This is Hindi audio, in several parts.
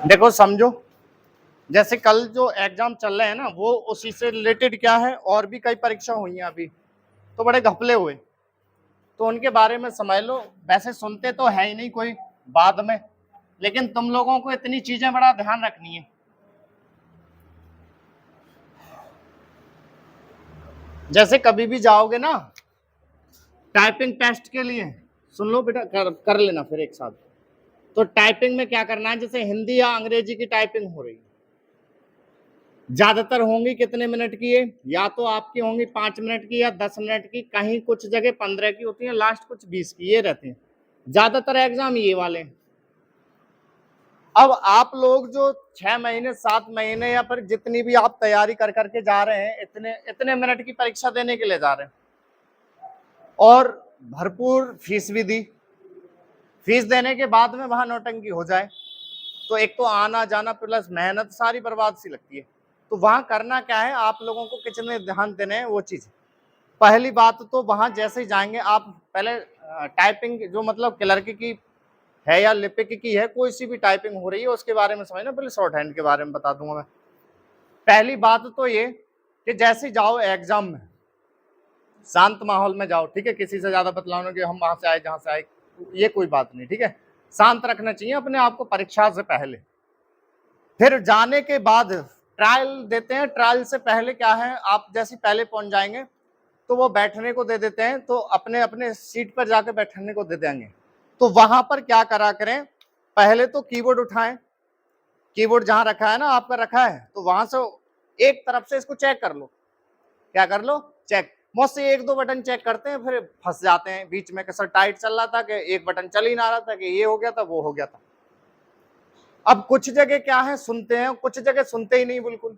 देखो समझो, जैसे कल जो एग्जाम चल रहे हैं ना, वो उसी से रिलेटेड क्या है, और भी कई परीक्षा हुई हैं अभी, तो बड़े घपले हुए, तो उनके बारे में समझ लो। वैसे सुनते तो है ही नहीं कोई बाद में, लेकिन तुम लोगों को इतनी चीजें बड़ा ध्यान रखनी है। जैसे कभी भी जाओगे ना टाइपिंग टेस्ट के लिए, सुन लो बेटा, कर लेना फिर एक साथ। तो टाइपिंग में क्या करना है, जैसे हिंदी या अंग्रेजी की टाइपिंग हो रही है, ज्यादातर होंगी कितने मिनट की है, या तो आपकी होंगी 5 मिनट की या 10 मिनट की, कहीं कुछ जगह 15 की होती है, लास्ट कुछ 20 की, ये रहते हैं ज्यादातर एग्जाम ये वाले। अब आप लोग जो 6 महीने 7 महीने या फिर जितनी भी आप तैयारी कर करके जा रहे हैं, इतने इतने मिनट की परीक्षा देने के लिए जा रहे हैं, और भरपूर फीस भी दी, फीस देने के बाद में वहां नौटंकी हो जाए तो एक तो आना जाना प्लस मेहनत सारी बर्बाद सी लगती है। तो वहां करना क्या है, आप लोगों को कितने ध्यान देने हैं वो चीज। पहली बात तो वहां जैसे ही जाएंगे आप पहले टाइपिंग जो मतलब क्लर्क की है या लिपिक की है, कोई सी भी टाइपिंग हो रही है उसके बारे में समझना। पहले शॉर्ट हैंड के बारे में बता दूंगा मैं। पहली बात तो ये कि जैसे जाओ एग्जाम में शांत माहौल में जाओ, ठीक है, किसी से ज्यादा बतलाओ कि हम वहां से आए जहां से आए, ये कोई बात नहीं, ठीक है। शांत रखना चाहिए अपने आप को परीक्षा से पहले। फिर जाने के बाद ट्रायल देते हैं। ट्रायल से पहले क्या है, आप जैसे पहले पहुंच जाएंगे तो वो बैठने को दे देते हैं, तो अपने अपने सीट पर जाकर बैठने को दे देंगे। तो वहां पर क्या करा करें, पहले तो कीबोर्ड उठाएं, कीबोर्ड जहां रखा है ना आपका रखा है, तो वहां से एक तरफ से इसको चेक कर लो। क्या कर लो, चेक। मुझसे एक दो बटन चेक करते हैं, फिर फंस जाते हैं बीच में, कैसा टाइट चल रहा था कि एक बटन चल ही ना रहा था, कि ये हो गया था वो हो गया था। अब कुछ जगह क्या है सुनते हैं, कुछ जगह सुनते ही नहीं बिल्कुल,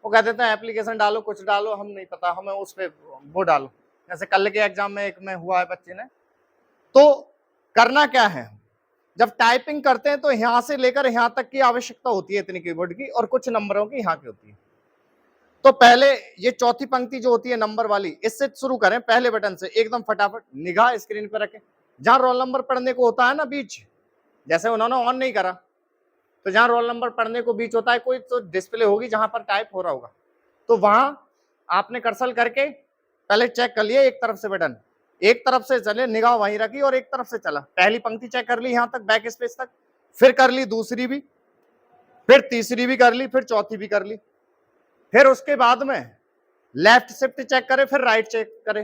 वो कह देते हैं एप्लीकेशन डालो, कुछ डालो, हम नहीं पता, हमें उस पर वो डालो। जैसे कल के एग्जाम में एक में हुआ है बच्चे ने। तो करना क्या है, जब टाइपिंग करते हैं तो यहां से लेकर यहां तक की आवश्यकता होती है इतनी कीबोर्ड की, और कुछ नंबरों की यहाँ की होती है। तो पहले ये चौथी पंक्ति जो होती है नंबर वाली, इससे शुरू करें पहले बटन से एकदम फटाफट, निगाह स्क्रीन पर रखें। जहां रोल नंबर पढ़ने को होता है ना बीच, जैसे उन्होंने ऑन नहीं करा, तो जहां रोल नंबर पढ़ने को बीच होता है कोई, तो डिस्प्ले होगी जहां पर टाइप हो रहा होगा, तो वहां आपने कर्सर करके पहले चेक कर लिया एक तरफ से बटन, एक तरफ से चले, निगाह वहीं रखी और एक तरफ से चला, पहली पंक्ति चेक कर ली यहां तक बैक स्पेस तक, फिर कर ली दूसरी भी, फिर तीसरी भी कर ली, फिर चौथी भी कर ली। फिर उसके बाद में लेफ्ट शिफ्ट चेक करे, फिर राइट चेक करे,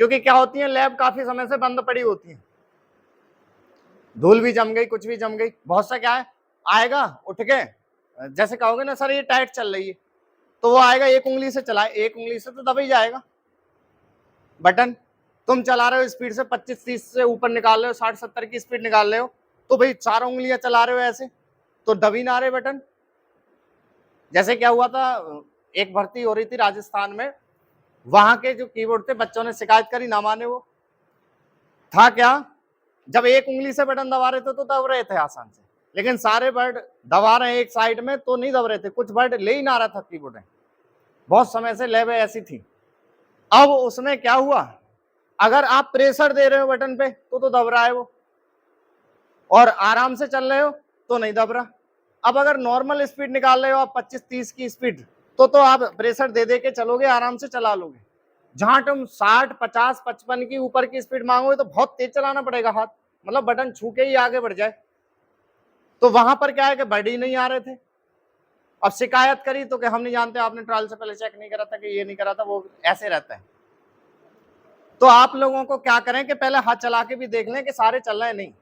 क्योंकि क्या होती है लैब काफी समय से बंद पड़ी होती है, धूल भी जम गई, कुछ भी जम गई, बहुत सा क्या है आएगा उठ के, जैसे कहोगे ना सर ये टाइट चल रही है, तो वो आएगा एक उंगली से चलाए, एक उंगली से तो दबा ही जाएगा बटन। तुम चला रहे हो स्पीड से 25-30 से ऊपर निकाल रहे हो, 60-70 की स्पीड निकाल रहे हो, तो भाई 4 उंगलियां चला रहे हो ऐसे, तो दब ही ना रहे बटन। जैसे क्या हुआ था, एक भर्ती हो रही थी राजस्थान में, वहां के जो कीबोर्ड थे बच्चों ने शिकायत करी, ना माने वो। था क्या, जब एक उंगली से बटन दबा रहे थे तो दब रहे थे आसान से, लेकिन सारे वर्ड दबा रहे हैं एक साइड में तो नहीं दब रहे थे, कुछ वर्ड ले ही ना रहा था कीबोर्ड में, बहुत समय से लेवे ऐसी थी। अब उसमें क्या हुआ, अगर आप प्रेशर दे रहे हो बटन पे तो दब रहा है वो, और आराम से चल रहे हो तो नहीं दब रहा। अब अगर नॉर्मल स्पीड निकाल रहे हो आप 25-30 की स्पीड, तो आप प्रेशर दे दे के चलोगे, आराम से चला लोगे। जहां तुम 60, 50, 55 की ऊपर की स्पीड मांगोगे तो बहुत तेज चलाना पड़ेगा हाथ, मतलब बटन छू के ही आगे बढ़ जाए। तो वहां पर क्या है कि बढ़ ही नहीं आ रहे थे। अब शिकायत करी तो कि हम नहीं जानते, आपने ट्रायल से पहले चेक नहीं करा था, कि ये नहीं करा था, वो ऐसे रहता है। तो आप लोगों को क्या करें कि पहले हाथ चला के भी देख लें कि सारे चल रहे हैं नहीं,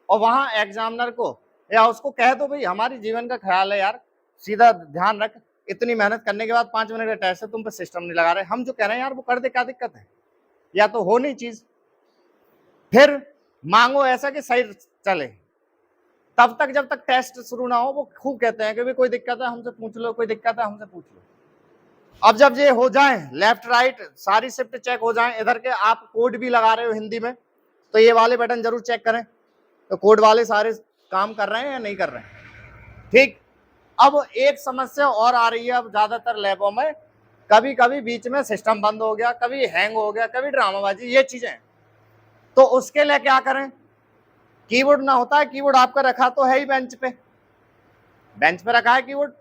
और वहां एग्जामिनर को या उसको कह दो भाई हमारी जीवन का ख्याल है यार, सीधा ध्यान रख, इतनी मेहनत करने के बाद 5 मिनट का टेस्ट है, तुम पे सिस्टम नहीं लगा रहे, हम जो कह रहे हैं यार वो कर दे, क्या दिक्कत है, या तो हो नहीं चीज। फिर मांगो ऐसा कि सही चले, तब तक जब तक टेस्ट शुरू ना हो वो खूब कहते हैं कि भाई कोई दिक्कत है हमसे पूछ लो, कोई दिक्कत है हमसे पूछ लो। अब जब ये हो जाए लेफ्ट राइट सारी शिफ्ट चेक हो जाए, इधर के आप कोड भी लगा रहे हो हिंदी में, तो ये वाले बटन जरूर चेक करें तो कोड वाले सारे काम कर रहे हैं या नहीं कर रहे हैं, ठीक। अब एक समस्या और आ रही है अब ज्यादातर लैबों में, कभी कभी बीच में सिस्टम बंद हो गया, कभी हैंग हो गया, कभी ड्रामाबाजी, ये चीजें। तो उसके लिए क्या करें, कीबोर्ड ना होता है, कीबोर्ड आपका रखा तो है ही बेंच पे, बेंच पे रखा है कीबोर्ड,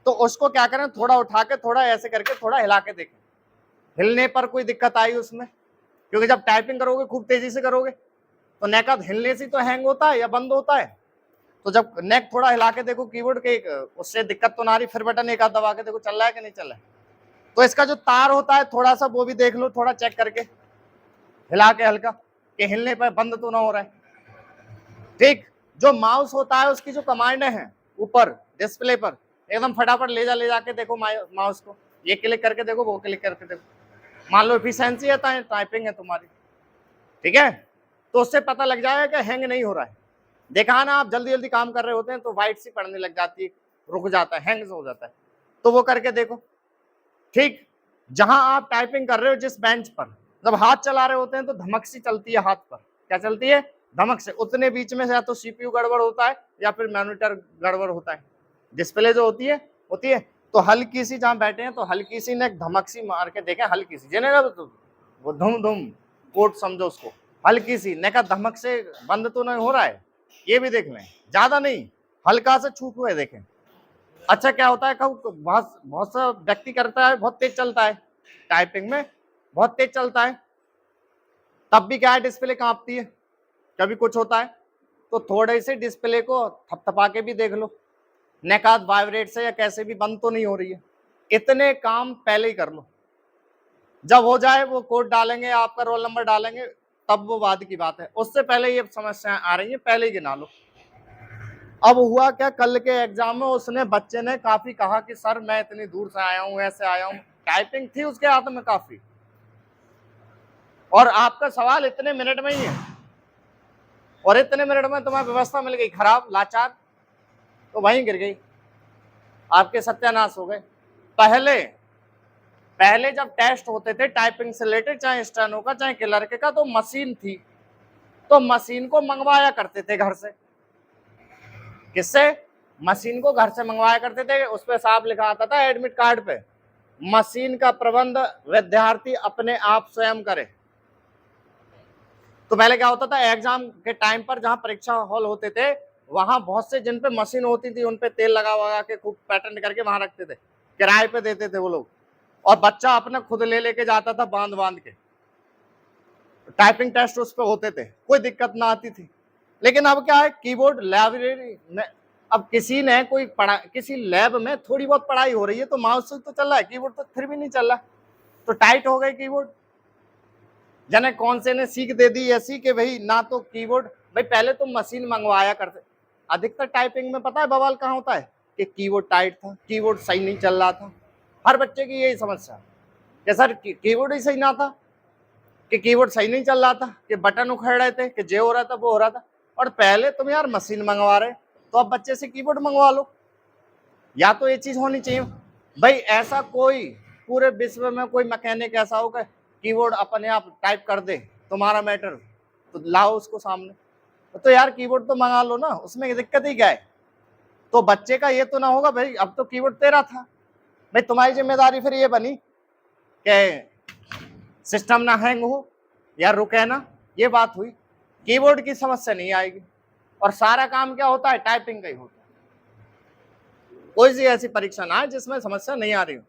तो उसको क्या करें, थोड़ा उठा के, थोड़ा ऐसे करके, थोड़ा हिला के देखें, हिलने पर कोई दिक्कत आई उसमें? क्योंकि जब टाइपिंग करोगे खूब तेजी से करोगे तो नेक हिलने से तो हैंग होता है या बंद होता है। तो जब नेक थोड़ा हिला के देखो कीबोर्ड के, उससे दिक्कत तो ना रही, फिर बटन एक आध दबा के देखो चल रहा है कि नहीं चल रहा है। तो इसका जो तार होता है थोड़ा सा वो भी देख लो, थोड़ा चेक करके हिला के हल्का, कि हिलने पर बंद तो ना हो रहा है। ठीक, जो माउस होता है उसकी जो कमांडें हैं ऊपर डिस्प्ले पर, एकदम फटाफट ले जाके देखो माउस को, ये क्लिक करके देखो, वो क्लिक करके देखो, मान लो एफिशिएंसी है, टाइपिंग है तुम्हारी, ठीक है, तो उससे पता लग जाएगा कि हैंग नहीं हो रहा है। देखा ना, आप जल्दी जल्दी काम कर रहे होते हैं तो वाइट सी पड़ने लग जाती है, रुक जाता है, हैंग हो जाता है, तो वो करके देखो। ठीक, जहां आप टाइपिंग कर रहे हो जिस बेंच पर, जब हाथ चला रहे होते हैं तो धमक सी चलती है हाथ पर, क्या चलती है, धमक से। उतने बीच में से या तो सीपीयू गड़बड़ होता है या फिर मॉनिटर गड़बड़ होता है, डिस्प्ले जो होती है। तो हल्की सी, जहां बैठे हैं तो हल्की सी ने धमक सी मार के देखें, हल्की सी, जिन्हें वो धुम धुम कोट समझो उसको, हल्की सी ने का धमक से बंद तो नहीं हो रहा है, ये भी देख लें, ज्यादा नहीं, हल्का से छूट हुए देखें। अच्छा, क्या होता है, बहुत सा व्यक्ति करता है, बहुत तेज चलता है टाइपिंग में, बहुत तेज चलता है, तब भी क्या है, डिस्प्ले कांपती है, कभी कुछ होता है, तो थोड़े से डिस्प्ले को थपथपा के भी देख लो, नेकात वाइब्रेट से या कैसे भी बंद तो नहीं हो रही है। इतने काम पहले ही कर लो, जब हो जाए वो कोड डालेंगे, आपका रोल नंबर डालेंगे, तब वो बाद की बात है, उससे पहले ये समस्याएं आ रही है, पहले ही गिना लो। अब हुआ क्या, कल के एग्जाम में उसने, बच्चे ने काफी कहा कि सर मैं इतनी दूर से आया हूं, ऐसे आया हूं, टाइपिंग थी उसके हाथ में काफी, और आपका सवाल इतने मिनट में ही है, और इतने मिनट में तुम्हें व्यवस्था मिल गई खराब, लाचार, तो वहीं गिर गई, आपके सत्यानाश हो गए। पहले जब टेस्ट होते थे टाइपिंग से रिलेटेड, चाहे स्टेनो का चाहे क्लर्क का, तो मशीन थी, तो मशीन को मंगवाया करते थे घर से। किससे? मशीन को घर से मंगवाया करते थे, उस पर साफ लिखा आता था एडमिट कार्ड पे, मशीन का प्रबंध विद्यार्थी अपने आप स्वयं करे। तो पहले क्या होता था, एग्जाम के टाइम पर जहां परीक्षा हॉल होते थे, वहां बहुत से जिन पे मशीन होती थी उन पे तेल लगा के खूब पैटर्न करके वहां रखते थे, किराए पे देते थे वो लोग, और बच्चा अपना खुद ले लेके जाता था बांध के, टाइपिंग टेस्ट उस पे होते थे, कोई दिक्कत ना आती थी। लेकिन अब क्या है, कीबोर्ड लाइब्रेरी में, अब किसी ने कोई पढ़ा, किसी लैब में थोड़ी बहुत पढ़ाई हो रही है तो माउस से तो चल रहा है, कीबोर्ड तो फिर भी नहीं चल रहा, तो टाइट हो गए कीबोर्ड। जने कौन से ने सीख दे दी ऐसी कि भाई ना तो कीबोर्ड, भाई पहले तो मशीन मंगवाया करते, अधिकतर टाइपिंग में पता है बवाल कहाँ होता है, कि कीबोर्ड टाइट था, कीबोर्ड सही नहीं चल रहा था, हर बच्चे की यही समस्या कि सर कीबोर्ड ही सही ना था, कि कीबोर्ड सही नहीं चल रहा था, कि बटन उखड़ रहे थे, कि जे हो रहा था वो हो रहा था। और पहले तुम यार मशीन मंगवा रहे, तो अब बच्चे से कीबोर्ड मंगवा लो, या तो ये चीज होनी चाहिए। भाई ऐसा कोई पूरे विश्व में कोई मैकेनिक ऐसा होगा कीबोर्ड अपने आप टाइप कर दे तुम्हारा मैटर, तो लाओ उसको सामने, तो यार कीबोर्ड तो मंगा लो ना, उसमें दिक्कत ही क्या है। तो बच्चे का ये तो ना होगा भाई अब तो कीबोर्ड तेरा था, भाई तुम्हारी जिम्मेदारी फिर ये बनी कि सिस्टम ना हैंग हो या रुके ना, ये बात हुई। कीबोर्ड की समस्या नहीं आएगी, और सारा काम क्या होता है, टाइपिंग का ही होता है। कोई सी ऐसी परीक्षा ना है जिसमें समस्या नहीं आ रही हो,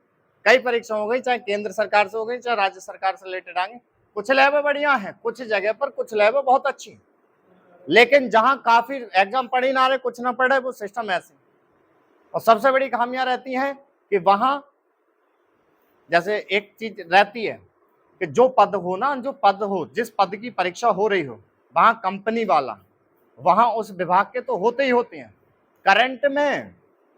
कई परीक्षा हो गई, चाहे केंद्र सरकार से हो गई चाहे राज्य सरकार से रिलेटेड आएंगे, कुछ लैब बढ़िया है, कुछ जगह पर कुछ लैब बहुत अच्छी, लेकिन जहां काफी एग्जाम पढ़ ही ना रहे, कुछ ना पढ़े, वो सिस्टम ऐसे। और सबसे बड़ी खामियां रहती हैं कि वहां जैसे एक चीज रहती है कि जो पद हो ना, जो पद हो, जिस पद की परीक्षा हो रही हो, वहां कंपनी वाला, वहां उस विभाग के तो होते ही होते हैं।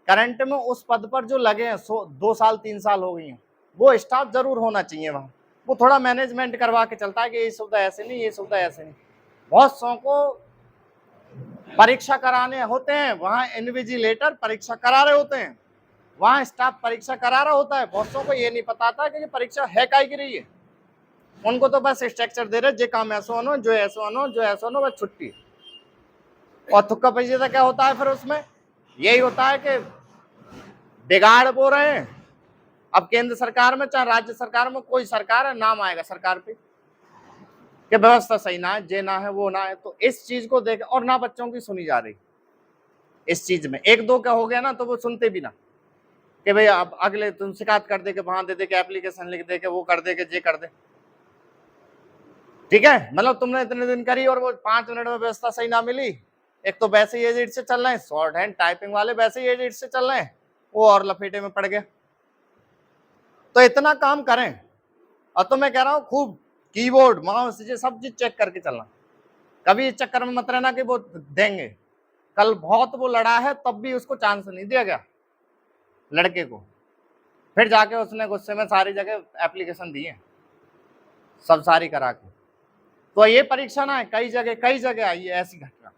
करंट में उस पद पर जो लगे हैं 2 साल 3 साल हो गई हैं, वो स्टाफ जरूर होना चाहिए वहां, वो थोड़ा मैनेजमेंट करवा के चलता है कि ये सुविधा ऐसे नहीं, ये सुविधा ऐसे नहीं। बहुत सौ को परीक्षा कराने होते हैं, वहां इन्विजिलेटर परीक्षा करा रहे होते हैं, वहां स्टाफ परीक्षा करा रहा होता है, बहुत सौ को ये नहीं पता था कि ये परीक्षा है काहे की रही है, उनको तो बस स्ट्रक्चर दे रहे जे काम ऐसा होना, जो ऐसा होना, जो ऐसा होना, बस छुट्टी। और थुक्का पैसा क्या होता है फिर उसमें, यही होता है कि बिगाड़ बो रहे हैं। अब केंद्र सरकार में चाहे राज्य सरकार में, कोई सरकार है, नाम आएगा सरकार पे कि व्यवस्था सही ना है, जे ना है, वो ना है, तो इस चीज को देख, और ना बच्चों की सुनी जा रही, इस चीज में। एक दो का हो गया ना तो वो सुनते भी ना कि भाई अब अगले तुम शिकायत कर दे के वहां दे दे के एप्लीकेशन लिख दे के वो कर दे के ये कर दे, ठीक है। मतलब तुमने इतने दिन करी और वो 5 मिनट में व्यवस्था सही ना मिली। एक तो वैसे ही एजिट से चल रहे हैं, शॉर्ट हैंड टाइपिंग वाले वैसे ही एजिट से चल रहे हैं, वो और लपेटे में पड़ गए। तो इतना काम करें। और तो मैं कह रहा हूं खूब कीबोर्ड माउस ये सब चीज चेक करके चलना। कभी इस चक्कर में मत रहना कि वो देंगे, कल बहुत वो लड़ा है तब भी उसको चांस नहीं दिया गया लड़के को, फिर जाके उसने गुस्से में सारी जगह एप्लीकेशन दी है सब सारी करा के। तो ये परीक्षा ना कई जगह आई है ऐसी घटना।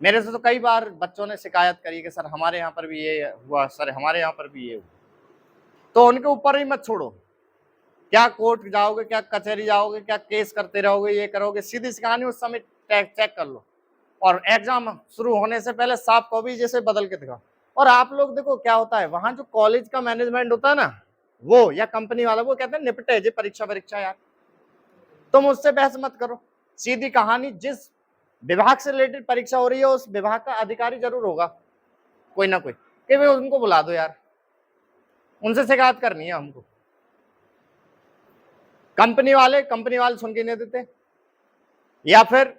मेरे से तो कई बार बच्चों ने शिकायत करी कि सर हमारे यहाँ पर भी ये हुआ, सर हमारे यहाँ पर भी ये हुआ। तो उनके ऊपर ही मत छोड़ो, क्या कोर्ट जाओगे, क्या कचहरी जाओगे, क्या केस करते रहोगे, ये करोगे। सीधी सी कहानी उस समय चेक कर लो, और एग्जाम शुरू होने से पहले साफ कॉपी जैसे बदल के दिखाओ। और आप लोग देखो क्या होता है, वहां जो कॉलेज का मैनेजमेंट होता है ना वो, या कंपनी वाला, वो कहते हैं निपटे जी परीक्षा यार, तुम उससे बहस मत करो। सीधी कहानी, जिस विभाग से रिलेटेड परीक्षा हो रही है उस विभाग का अधिकारी जरूर होगा कोई ना कोई, कि भाई उनको बुला दो यार, उनसे शिकायत करनी है हमको। कंपनी वाले सुन के नहीं देते, या फिर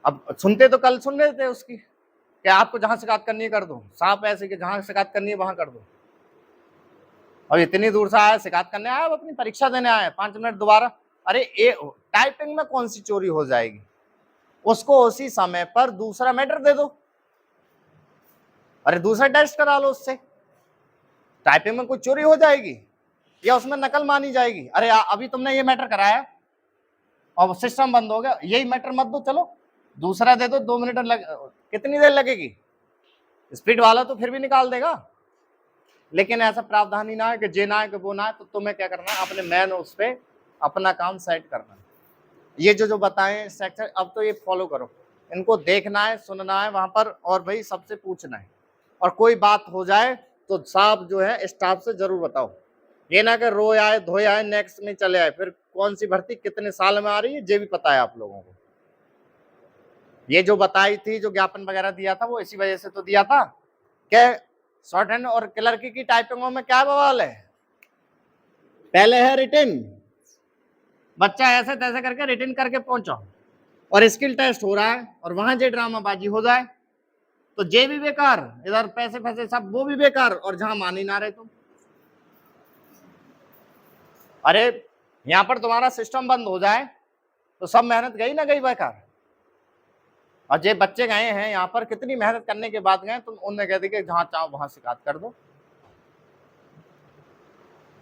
अब सुनते तो कल सुन रहे थे उसकी कि आपको जहां शिकायत करनी है कर दो, साफ ऐसे कि जहां शिकायत करनी है वहां कर दो। और इतनी दूर से आया शिकायत करने आया, अब अपनी परीक्षा देने आया 5 मिनट दोबारा। अरे टाइपिंग में कौन सी चोरी हो जाएगी, उसको उसी समय पर दूसरा मैटर दे दो, अरे दूसरा टेस्ट करा लो उससे। टाइपिंग में कोई चोरी हो जाएगी या उसमें नकल मानी जाएगी? अरे अभी तुमने ये मैटर कराया और सिस्टम बंद हो गया, यही मैटर मत दो, चलो दूसरा दे दो, 2 मिनट कितनी देर लगेगी? स्पीड वाला तो फिर भी निकाल देगा, लेकिन ऐसा प्रावधान ही ना है कि जे ना है कि वो ना है। तो तुम्हें क्या करना है, अपने मैन उस पर अपना काम सेट करना है। ये जो बताएं सेक्टर, अब तो ये फॉलो करो, इनको देखना है, सुनना है वहां पर, और भाई सबसे पूछना है। और कोई बात हो जाए तो साहब जो है स्टाफ से जरूर बताओ, ये ना कि रोए आए धोए आए नेक्स्ट में चले आए, फिर कौन सी भर्ती कितने साल में आ रही है ये भी पता है आप लोगों को। ये जो बताई थी, जो ज्ञापन वगैरह दिया था, वो इसी वजह से तो दिया था कि शॉर्ट हैंड और क्लर्की की टाइपिंगों में क्या बवाल है, पहले है रिटन, बच्चा ऐसे तैसे करके रिटन करके पहुंचा, और स्किल टेस्ट हो रहा है और वहां जे ड्रामाबाजी हो जाए तो जे भी बेकार, इधर पैसे फैसे सब वो भी बेकार, और जहां मान ही ना रहे तुम। अरे यहां पर तुम्हारा सिस्टम बंद हो जाए तो सब मेहनत गई ना गई बेकार। और जे बच्चे गए हैं यहाँ पर कितनी मेहनत करने के बाद गए, तुम उनने कह दी कि जहां चाहो वहां शिकायत कर दो।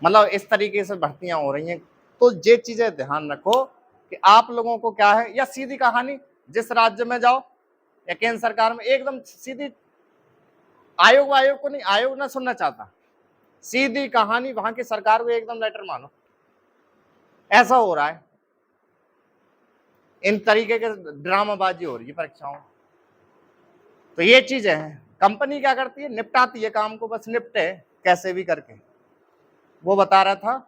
मतलब इस तरीके से भर्तियां हो रही हैं। तो ये चीजें ध्यान रखो कि आप लोगों को क्या है, या सीधी कहानी जिस राज्य में जाओ या केंद्र सरकार में, एकदम सीधी, आयोग को नहीं, आयोग ना सुनना चाहता, सीधी कहानी वहां की सरकार को एकदम लेटर मानो। ऐसा हो रहा है, इन तरीके के ड्रामाबाजी हो रही है परीक्षाओं। तो ये चीजें हैं, कंपनी क्या करती है, निपटाती है काम को, बस निपटे कैसे भी करके। वो बता रहा था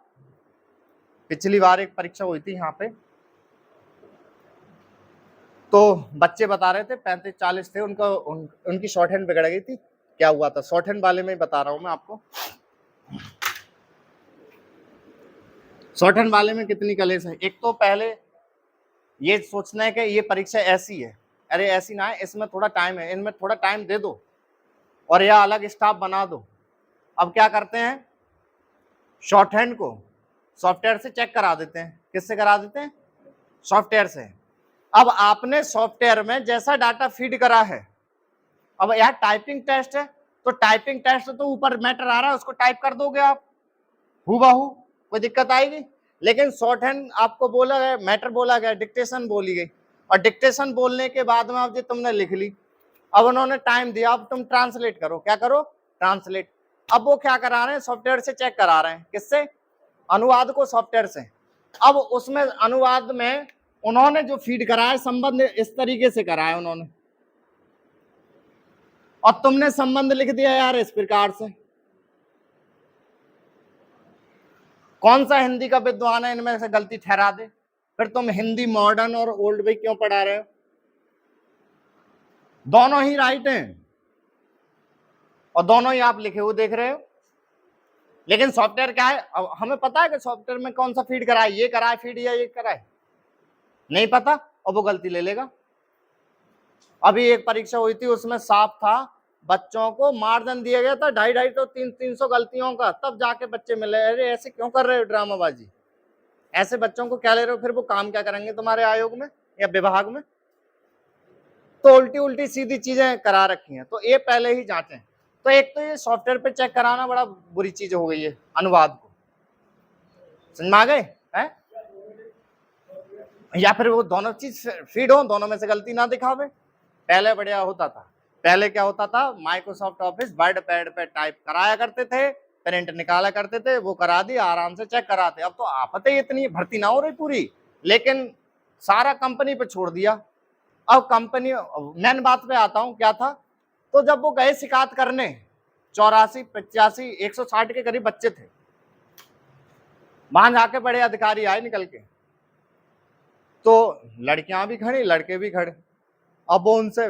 पिछली बार एक परीक्षा हुई थी यहाँ पे, तो बच्चे बता रहे थे 35-40 थे, उनकी शॉर्ट हैंड बिगड़ गई थी। क्या हुआ था, शॉर्ट हैंड वाले में बता रहा हूं मैं आपको। शॉर्ट हैंड वाले में कितनी कलेस है। एक तो पहले ये सोचना है कि ये परीक्षा ऐसी है, अरे ऐसी ना है, इसमें थोड़ा टाइम है, इनमें थोड़ा टाइम दे दो और या अलग स्टाफ बना दो। अब क्या करते हैं, शॉर्ट हैंड को सॉफ्टवेयर से चेक करा देते हैं। किससे करा देते हैं? सॉफ्टवेयर से। अब आपने सॉफ्टवेयर में जैसा डाटा फीड करा है, अब यहाँ टाइपिंग टेस्ट है तो टाइपिंग टेस्ट तो ऊपर मैटर आ रहा है, उसको टाइप कर दोगे आप हूबहू, कोई दिक्कत आएगी। लेकिन शॉर्ट हैंड आपको बोला गया, मैटर बोला गया, डिक्टेशन बोली गई, और डिक्टेशन बोलने के बाद में अब जो तुमने लिख ली, अब उन्होंने टाइम दिया, अब तुम ट्रांसलेट करो। क्या करो? ट्रांसलेट। अब वो क्या करा रहे हैं, सॉफ्टवेयर से चेक करा रहे हैं। किससे? अनुवाद को सॉफ्टवेयर से। अब उसमें अनुवाद में उन्होंने जो फीड करा है, संबंध इस तरीके से करा है उन्होंने, और तुमने संबंध लिख दिया यार इस प्रकार से। कौन सा हिंदी का विद्वान है इनमें से गलती ठहरा दे? फिर तुम हिंदी मॉडर्न और ओल्ड भी क्यों पढ़ा रहे हो? दोनों ही राइट हैं और दोनों ही आप लिखे हुए देख रहे हो। लेकिन सॉफ्टवेयर क्या है, अब हमें पता है कि सॉफ्टवेयर में कौन सा फीड कराए, ये कराए फीड या ये कराए, नहीं पता, और वो गलती ले लेगा। अभी एक परीक्षा हुई थी, उसमें साफ था बच्चों को मार्जिन दिया गया था 250 तो 300 गलतियों का, तब जाके बच्चे मिले। अरे ऐसे क्यों कर रहे हो ड्रामाबाजी, ऐसे बच्चों को क्या ले रहे हो, फिर वो काम क्या करेंगे तुम्हारे आयोग में या विभाग में। तो उल्टी उल्टी सीधी चीजें करा रखी हैं, तो ये पहले ही जांचें। तो एक तो ये सॉफ्टवेयर पे चेक कराना बड़ा बुरी चीज हो गई है, अनुवाद को, समझ में आ गए हैं? या फिर वो दोनों चीज फीड हो, दोनों में से गलती ना दिखावे। पहले बढ़िया होता था, पहले क्या होता था, माइक्रोसॉफ्ट ऑफिस वर्ड पैड पे टाइप कराया करते थे, प्रिंट निकाला करते थे, वो करा दिया, आराम से चेक कराते। अब तो आफत ही इतनी, भर्ती ना हो रही पूरी, लेकिन सारा कंपनी पे छोड़ दिया। अब कंपनी, मेन बात पे आता हूं, क्या था, तो जब वो गए शिकायत करने, 84, 85, 160 के करीब बच्चे थे, वहां जाके बड़े अधिकारी आए निकल के, तो लड़कियां भी खड़ी लड़के भी खड़े। अब वो उनसे,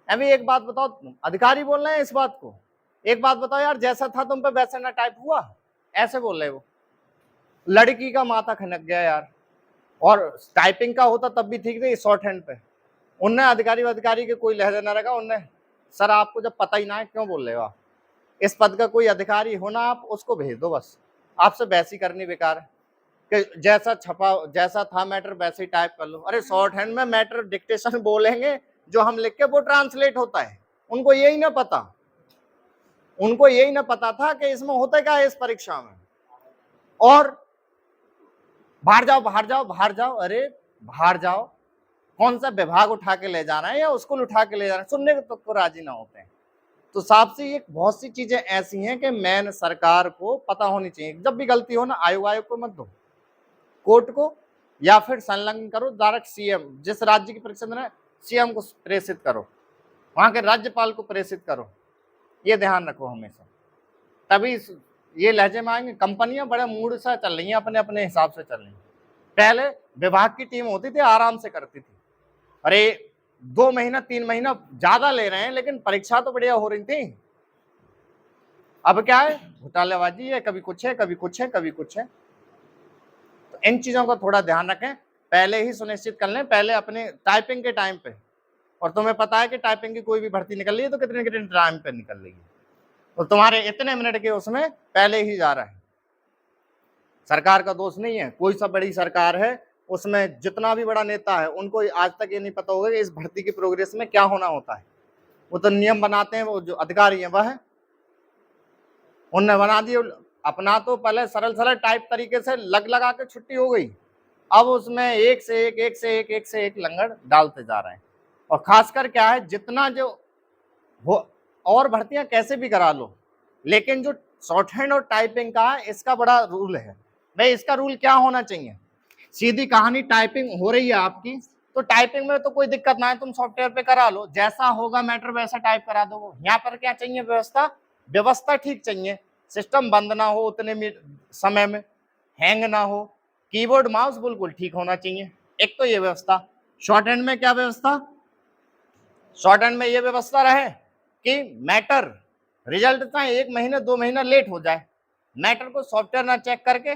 अभी एक बात बताओ, अधिकारी बोल रहे हैं इस बात को, एक बात बताओ यार, जैसा था तुम पे वैसा ना टाइप हुआ, ऐसे बोल रहे वो। लड़की का माथा खनक गया यार, और टाइपिंग का होता तब भी ठीक थी, शॉर्ट हैंड पे उनने अधिकारी के कोई लहजा ना रखा, उनने, सर आपको जब पता ही ना है क्यों बोल रहे हो आप, इस पद का कोई अधिकारी होना, आप उसको भेज दो बस, आपसे बहस ही करनी बेकार है, कि जैसा छपा जैसा था मैटर वैसे ही टाइप कर लो। अरे शॉर्ट हैंड में मैटर डिक्टेशन बोलेंगे, जो हम लिख के वो ट्रांसलेट होता है, उनको यही ना पता, उनको यही ना पता था कि इसमें होता क्या है इस परीक्षा में। और बाहर जाओ बाहर जाओ बाहर जाओ, अरे बाहर जाओ, कौन सा विभाग उठा के ले जाना है या स्कूल उठा के ले जाना है, सुनने को राजी ना होते हैं। तो साफ सी एक बहुत सी चीजें ऐसी हैं कि मैन सरकार को पता होनी चाहिए, जब भी गलती हो ना, आयोग को मत दो, कोर्ट को, या फिर संलग्न करो डायरेक्ट सीएम, जिस राज्य की परीक्षा देना है सीएम को प्रेषित करो, वहां के राज्यपाल को प्रेषित करो, ये ध्यान रखो हमेशा, तभी ये लहजे में आएंगे। कंपनियां बड़े मूड से चल रही हैं, अपने अपने हिसाब से चल रही हैं। पहले विभाग की टीम होती थी, आराम से करती थी, अरे 2 महीना 3 महीना ज्यादा ले रहे हैं, लेकिन परीक्षा तो बढ़िया हो रही थी। अब क्या है, घोटालेबाजी है, कभी कुछ है कभी कुछ है कभी कुछ है। तो इन चीजों का थोड़ा ध्यान रखें, पहले ही सुनिश्चित कर लें, पहले अपने टाइपिंग के टाइम पे। और तुम्हें पता है कि टाइपिंग की कोई भी भर्ती निकल रही है तो कितने कितने टाइम पे निकल रही है, तो तुम्हारे इतने मिनट के उसमें पहले ही जा रहा है। सरकार का दोष नहीं है, कोई सा बड़ी सरकार है, उसमें जितना भी बड़ा नेता है, उनको आज तक ये नहीं पता होगा कि इस भर्ती की प्रोग्रेस में क्या होना होता है। वो तो नियम बनाते हैं, वो जो अधिकारी हैं वह है, उनने बना दिए अपना, तो पहले सरल सरल टाइप तरीके से लगा के छुट्टी हो गई, अब उसमें एक से एक लंगड़ डालते जा रहे हैं। और खासकर क्या है, जितना जो वो, और भर्तियां कैसे भी करा लो, लेकिन जो शॉर्ट हैंड और टाइपिंग का है, इसका बड़ा रूल है भाई। इसका रूल क्या होना चाहिए, सीधी कहानी, टाइपिंग हो रही है आपकी, तो टाइपिंग में तो कोई दिक्कत ना है, तुम सॉफ्टवेयर पे करा लो, जैसा होगा मैटर वैसा टाइप करा दो। यहाँ पर क्या चाहिए, व्यवस्था, व्यवस्था ठीक चाहिए, सिस्टम बंद ना हो उतने समय में, हैंग ना हो, कीबोर्ड माउस बिल्कुल ठीक होना चाहिए। एक तो ये व्यवस्था। शॉर्ट हैंड में क्या व्यवस्था, शॉर्ट हैंड में ये व्यवस्था रहे कि मैटर रिजल्ट था 1 महीने 2 महीना लेट हो जाए, मैटर को सॉफ्टवेयर ना चेक करके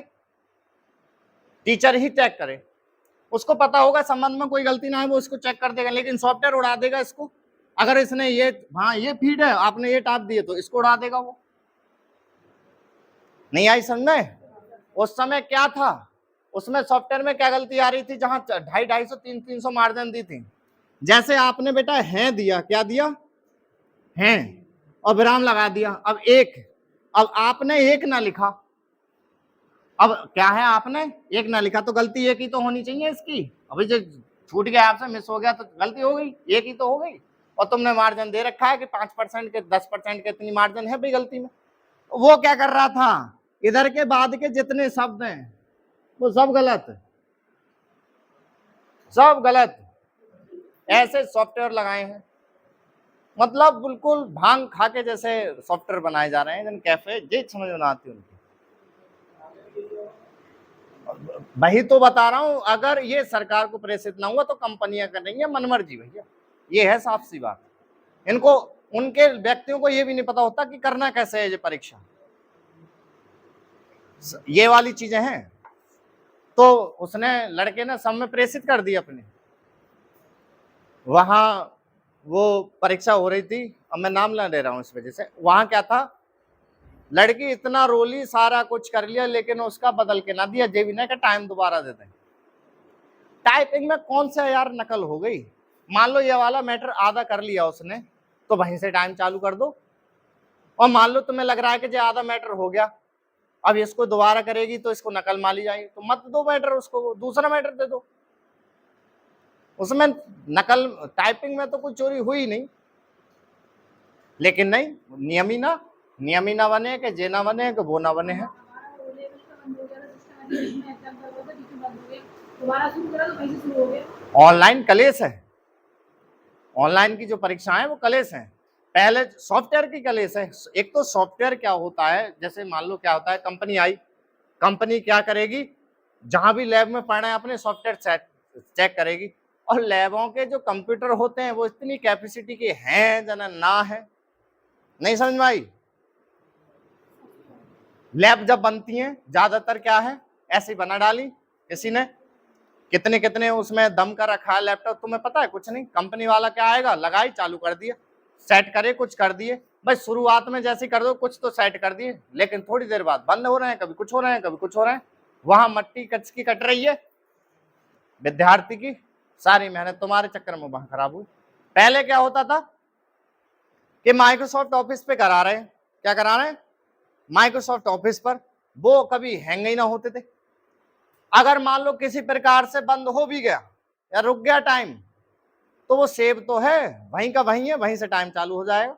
टीचर ही चेक करे, उसको पता होगा संबंध में कोई गलती ना है, वो इसको चेक कर देगा, लेकिन सॉफ्टवेयर उड़ा देगा इसको। अगर इसने ये, हाँ ये फीड है, आपने ये टाप दिए, तो इसको उड़ा देगा वो। नहीं आई समझ में? उस समय क्या था, उसमें सॉफ्टवेयर में क्या गलती आ रही थी, जहां 250, 300 मार्जिन दी थी, जैसे आपने बेटा है दिया, क्या दिया है, और विराम लगा दिया, अब आपने एक ना लिखा, अब क्या है, आपने एक ना लिखा, तो गलती एक ही तो होनी चाहिए इसकी। अभी जो छूट गया आपसे, मिस हो गया, तो गलती हो गई, एक ही तो हो गई। और तुमने मार्जिन दे रखा है कि 5% के 10% के इतनी मार्जिन है भाई गलती में। वो क्या कर रहा था, इधर के बाद के जितने शब्द हैं वो सब गलत, सब गलत, ऐसे सॉफ्टवेयर लगाए हैं, मतलब बिल्कुल भांग खा के जैसे सॉफ्टवेयर बनाए जा रहे हैं, कैफे जे समझ में ना आती उनकी। वही तो बता रहा हूं, अगर ये सरकार को प्रेषित ना हुआ तो कंपनियां कर रही है मनमर्जी भैया, ये है साफ सी बात। इनको, उनके व्यक्तियों को ये भी नहीं पता होता कि करना कैसे है ये परीक्षा, ये वाली चीजें हैं। तो उसने, लड़के ने सब में प्रेषित कर दी अपने। वहां वो परीक्षा हो रही थी, अब मैं नाम ना ले रहा हूं इस वजह से। वहां क्या था, लड़की इतना रोली, सारा कुछ कर लिया, लेकिन उसका बदल के ना दिया, जेबीना का टाइम दोबारा दे दें। टाइपिंग में कौन सा यार नकल हो गई। मान लो ये वाला मैटर आधा कर लिया उसने, तो वहीं से टाइम चालू कर दो। और मान लो तुम्हें लग रहा है कि जो आधा मैटर हो गया, अब इसको दोबारा करेगी तो इसको नकल माली जाएगी, तो मत दो मैटर, उसको दूसरा मैटर दे दो। उसमें नकल, टाइपिंग में तो कुछ चोरी हुई नहीं, लेकिन नहीं, नियमी ना बने कि जे ना बने कि वो ना बने हैं। ऑनलाइन कलेश है, ऑनलाइन की जो परीक्षाएं वो कलेश हैं। पहले सॉफ्टवेयर की कलेश है। एक तो सॉफ्टवेयर क्या होता है, जैसे मान लो क्या होता है, कंपनी आई, कंपनी क्या करेगी, जहां भी लैब में पढ़ना है अपने सॉफ्टवेयर चेक करेगी। और लैबों के जो कंप्यूटर होते हैं वो इतनी कैपेसिटी के हैं जना ना है, नहीं समझ में आई। लैब जब बनती हैं ज्यादातर क्या है, ऐसे बना डाली किसी ने, कितने कितने उसमें दम का रखा है लैपटॉप, तुम्हें पता है कुछ नहीं। कंपनी वाला क्या आएगा, लगाई, चालू कर दिया, सेट करे, कुछ कर दिए। भाई शुरुआत में जैसे कर दो कुछ तो सेट कर दिए, लेकिन थोड़ी देर बाद बंद हो रहे हैं, कभी कुछ हो रहे हैं, कभी कुछ हो रहे हैं। वहां मट्टी कच की कट रही है, विद्यार्थी की सारी मेहनत तुम्हारे चक्कर में वहां खराब हुई। पहले क्या होता था कि माइक्रोसॉफ्ट ऑफिस पे करा रहे हैं, क्या करा रहे हैं, माइक्रोसॉफ्ट ऑफिस पर, वो कभी हैंग ही ना होते थे। अगर मान लो किसी प्रकार से बंद हो भी गया या रुक गया टाइम, तो वो सेव तो है, वहीं का वहीं है, वहीं से टाइम चालू हो जाएगा,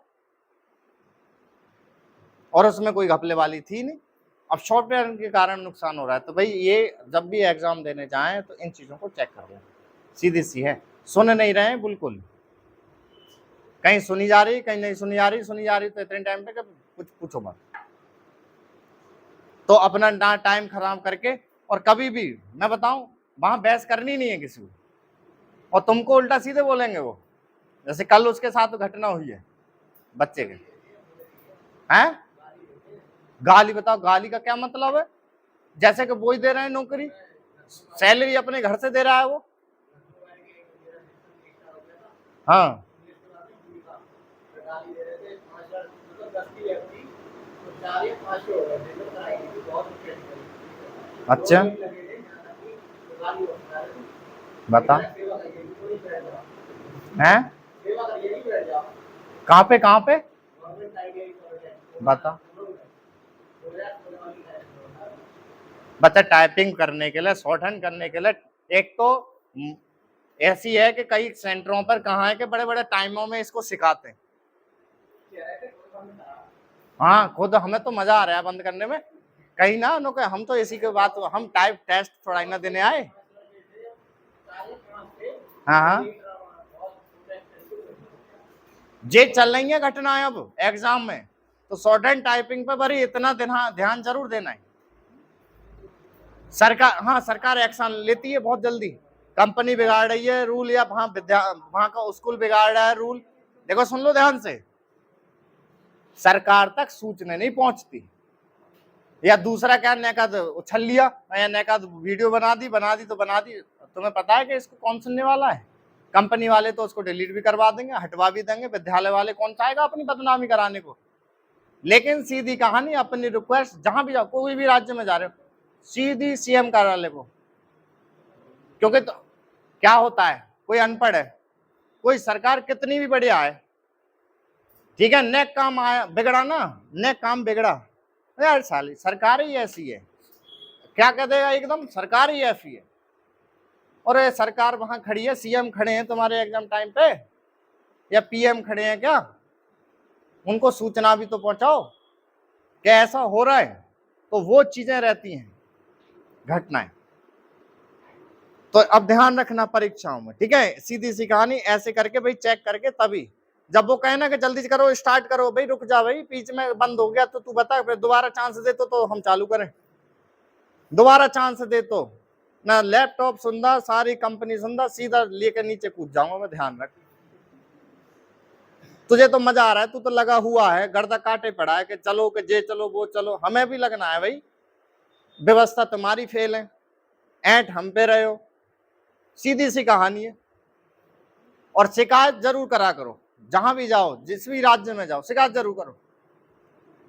और उसमें कोई घपले वाली थी नहीं। अब सॉफ्टवेयर के कारण नुकसान हो रहा है। तो भाई ये जब भी एग्जाम देने जाएं तो इन चीजों को चेक कर लो, सीधी सी है। सुन नहीं रहे हैं बिल्कुल, कहीं सुनी जा रही, कहीं नहीं सुनी जा रही, सुनी जा रही तो इतने टाइम पे कुछ पूछो मत। तो अपना ना टाइम खराब करके, और कभी भी मैं बताऊं, वहां बहस करनी नहीं है किसी को, और तुमको उल्टा सीधे बोलेंगे वो। जैसे कल उसके साथ घटना हुई है बच्चे के, हैं गाली, बताओ गाली का क्या मतलब है। जैसे कि वो ही दे रहे हैं नौकरी, सैलरी अपने घर से दे रहा है वो। हाँ अच्छा, बता, हैं कहाँ पे, कहाँ पे, बता। बच्चा टाइपिंग करने के लिए, शॉर्ट हैंड करने के लिए, एक तो ऐसी है कि कई सेंटरों पर कहाँ है कि बड़े बड़े टाइमों में इसको सिखाते हैं। हाँ खुद हमें तो मजा आ रहा है बंद करने में, कहीं ना उन्होंने, हम तो इसी के बात, हम टाइप टेस्ट थोड़ा ना देने आए। हाँ हाँ, जे चल रही है घटनाएं अब एग्जाम में, तो शॉर्ट हैंड टाइपिंग पे बड़ी इतना ध्यान जरूर देना है। सरकार, हाँ सरकार एक्शन लेती है बहुत जल्दी। कंपनी बिगाड़ रही है रूल, या वहां का स्कूल बिगाड़ रहा है रूल, देखो सुन लो ध्यान से, सरकार तक सूचना नहीं पहुंचती। या दूसरा क्या, नकाद उछल लिया, या नकाद वीडियो बना दी तो बना दी, तुम्हें पता है कि इसको कौन सुनने वाला है। कंपनी वाले तो उसको डिलीट भी करवा देंगे, हटवा भी देंगे, विद्यालय वाले कौन चाहेगा अपनी बदनामी कराने को। लेकिन सीधी कहानी, अपनी रिक्वेस्ट जहां भी जाओ, कोई भी राज्य में जा रहे हो, सीधी सीएम कार्यालय को। क्योंकि तो क्या होता है, कोई अनपढ़ है, कोई सरकार कितनी भी बढ़िया है, ठीक है, नेक काम आया बिगड़ा ना, नेक काम बिगड़ा, यार साली सरकार ही ऐसी है, क्या कह देगा, एकदम सरकार ही ऐसी है। और ये सरकार वहां खड़ी है, सीएम खड़े हैं तुम्हारे एग्जाम टाइम पे, या पीएम खड़े हैं क्या, उनको सूचना भी तो पहुंचाओ कि ऐसा हो रहा है। तो वो चीजें रहती हैं, घटनाएं। तो अब ध्यान रखना परीक्षाओं में, ठीक है, सीधी सी कहानी, ऐसे करके भाई चेक करके, तभी जब वो कहे ना कि जल्दी करो, स्टार्ट करो, भाई रुक जा भाई, बीच में बंद हो गया तो तू बता, फिर दोबारा चांस दे तो हम चालू करें, दोबारा चांस दे तो ना लैपटॉप सुनदा, सारी कंपनी सुनदा, सीधा लेकर नीचे कूद जाऊंगा मैं, ध्यान रख। तुझे तो मजा आ रहा है, तू तो लगा हुआ है, गर्दा काटे पड़ा है कि चलो कि जे चलो वो चलो। हमें भी लगना है भाई, व्यवस्था तुम्हारी फेल है, ऐंठ हम पे रहे हो, सीधी सी कहानी है। और शिकायत जरूर करा करो, जहां भी जाओ, जिस भी राज्य में जाओ, शिकायत जरूर करो,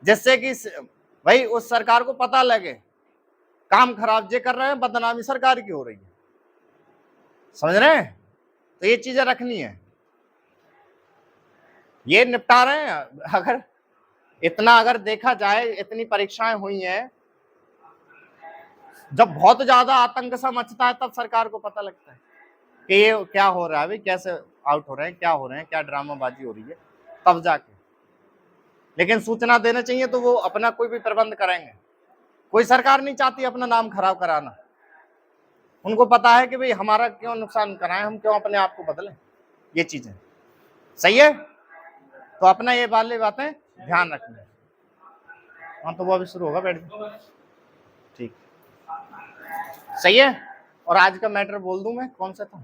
जिससे कि भाई उस सरकार को पता लगे काम खराब जे कर रहे हैं, बदनामी सरकार की हो रही है। समझ रहे हैं? तो ये चीजें रखनी है, ये निपटा रहे हैं। अगर इतना अगर देखा जाए, इतनी परीक्षाएं हुई हैं, जब बहुत ज्यादा आतंक सा मचता है तब सरकार को पता लगता है कि ये क्या हो रहा है भाई, कैसे आउट हो रहे हैं, क्या हो रहे हैं, क्या ड्रामाबाजी हो रही है, तब जाके। लेकिन सूचना देना चाहिए तो वो अपना कोई भी प्रबंध करेंगे। कोई सरकार नहीं चाहती अपना नाम खराब कराना, उनको पता है कि भाई हमारा क्यों नुकसान कराएं, हम क्यों अपने आप को बदलें। ये चीजें सही है, तो अपना ये वाली बातें ध्यान रखना। हाँ तो वो अभी शुरू होगा, बैठ ठीक, सही है। और आज का मैटर बोल दूं मैं, कौन सा था?